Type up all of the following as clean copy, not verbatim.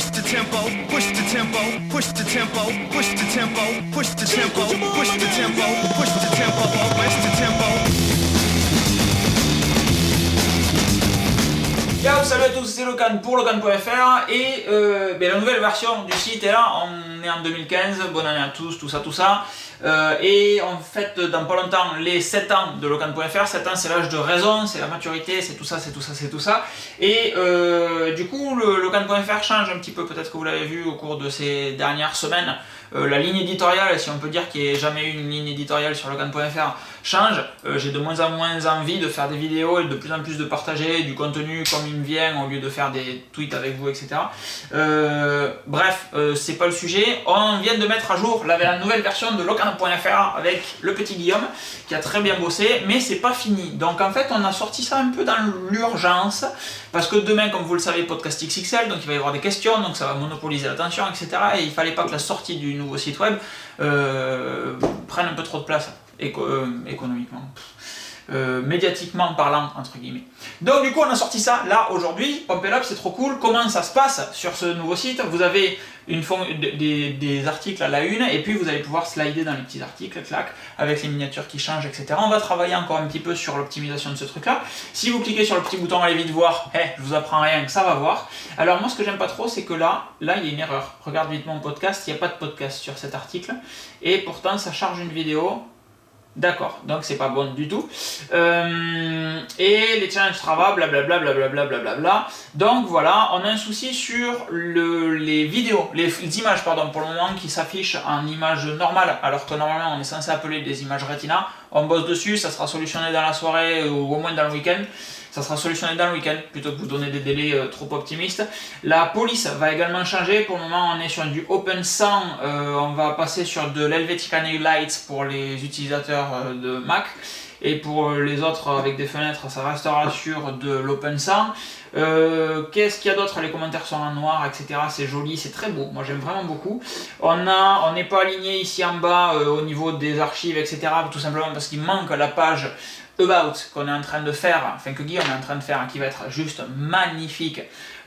push the tempo, push the tempo, push the tempo, push the tempo, push the tempo, push the tempo, push the tempo, push the tempo. Yo, salut à tous, c'est Locan pour Locan.fr et la nouvelle version du site est là, on est en 2015, bonne année à tous, tout ça. Et en fait, dans pas longtemps, les 7 ans de Locan.fr, 7 ans c'est l'âge de raison, c'est la maturité, c'est tout ça. Et du coup, le Locan.fr change un petit peu, peut-être que vous l'avez vu au cours de ces dernières semaines. La ligne éditoriale, si on peut dire qu'il n'y ait jamais eu une ligne éditoriale sur Locan.fr, change. J'ai de moins en moins envie de faire des vidéos et de plus en plus de partager du contenu comme il me vient au lieu de faire des tweets avec vous, etc. Bref, c'est pas le sujet. On vient de mettre à jour la nouvelle version de Locan.fr avec le petit Guillaume qui a très bien bossé, mais c'est pas fini. Donc en fait, on a sorti ça un peu dans l'urgence parce que demain, comme vous le savez, podcast XXL, donc il va y avoir des questions, donc ça va monopoliser l'attention, etc. Et il fallait pas que la sortie du nouveau site web prenne un peu trop de place économiquement. Médiatiquement parlant, entre guillemets. Donc du coup on a sorti ça là aujourd'hui, Pump It Up, c'est trop cool. Comment ça se passe sur ce nouveau site? Vous avez des articles à la une et puis vous allez pouvoir slider dans les petits articles, clac, avec les miniatures qui changent, etc. On va travailler encore un petit peu sur l'optimisation de ce truc là. Si vous cliquez sur le petit bouton allez vite voir, je vous apprends rien, que ça va voir. Alors moi ce que j'aime pas trop c'est que là il y a une erreur. Regarde vite mon podcast, il n'y a pas de podcast sur cet article et pourtant ça charge une vidéo. D'accord, donc c'est pas bon du tout. Et les challenges Strava, blablabla. Donc voilà, on a un souci sur les vidéos, les images, pardon, pour le moment qui s'affichent en images normales, alors que normalement on est censé appeler des images Retina. On bosse dessus, ça sera solutionné dans la soirée ou au moins dans le week-end. Ça sera solutionné dans le week-end, plutôt que vous donner des délais trop optimistes. La police va également changer. Pour le moment, on est sur du Open 100. On va passer sur de l'Helvetic Lights pour les utilisateurs de Mac. Et pour les autres avec des fenêtres, ça restera sur de l'Open 100. Qu'est-ce qu'il y a d'autre? Les commentaires sont en noir, etc. C'est joli, c'est très beau. Moi, j'aime vraiment beaucoup. On n'est pas aligné ici en bas au niveau des archives, etc. Tout simplement parce qu'il manque la page About qu'on est en train de faire, enfin que Guillaume est en train de faire, qui va être juste magnifique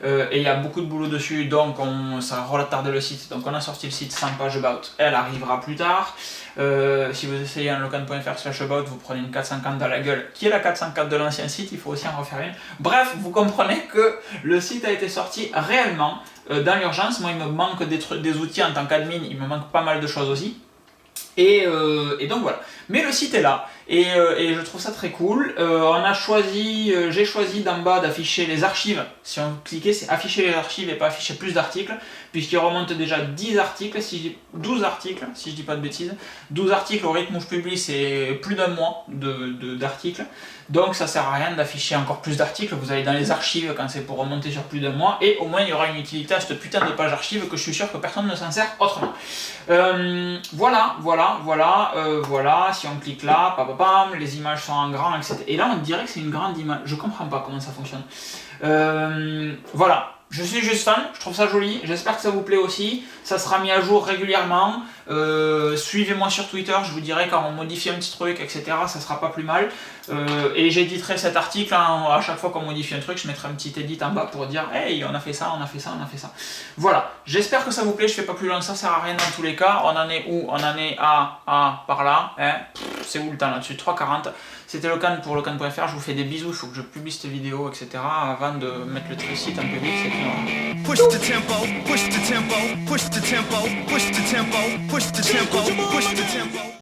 et il y a beaucoup de boulot dessus, donc ça va retarder le site. Donc on a sorti le site sans page About, elle arrivera plus tard. Si vous essayez un locan.fr/about, vous prenez une 404 dans la gueule, qui est la 404 de l'ancien site, il faut aussi en refaire une. Bref, vous comprenez que le site a été sorti réellement dans l'urgence. Moi il me manque des outils en tant qu'admin, il me manque pas mal de choses aussi. Et donc voilà, mais le site est là et je trouve ça très cool. J'ai choisi d'en bas d'afficher les archives. Si on cliquait, c'est afficher les archives et pas afficher plus d'articles, puisqu'il remonte déjà 12 articles, si je dis pas de bêtises. 12 articles au rythme où je publie, c'est plus d'un mois d'articles, donc ça sert à rien d'afficher encore plus d'articles. Vous allez dans les archives quand c'est pour remonter sur plus d'un mois, et au moins il y aura une utilité à cette putain de page archive que je suis sûr que personne ne s'en sert autrement. Voilà, si on clique là, les images sont en grand, etc. Et là on dirait que c'est une grande image, je comprends pas comment ça fonctionne. Voilà, je suis juste fan, je trouve ça joli, j'espère que ça vous plaît aussi, ça sera mis à jour régulièrement. Suivez-moi sur Twitter, je vous dirai quand on modifie un petit truc, etc. Ça sera pas plus mal. Et j'éditerai cet article, à chaque fois qu'on modifie un truc, je mettrai un petit edit en bas pour dire hey, on a fait ça. Voilà, j'espère que ça vous plaît, je fais pas plus long, ça sert à rien dans tous les cas. On en est où? On en est à par là, c'est où le temps là-dessus? 3h40. C'était Locan pour Locan.fr, je vous fais des bisous, il faut que je publie cette vidéo, etc. avant de mettre le site en public, c'est tout. Push the tempo, push the tempo, push the tempo, push the tempo, push the tempo, push the tempo.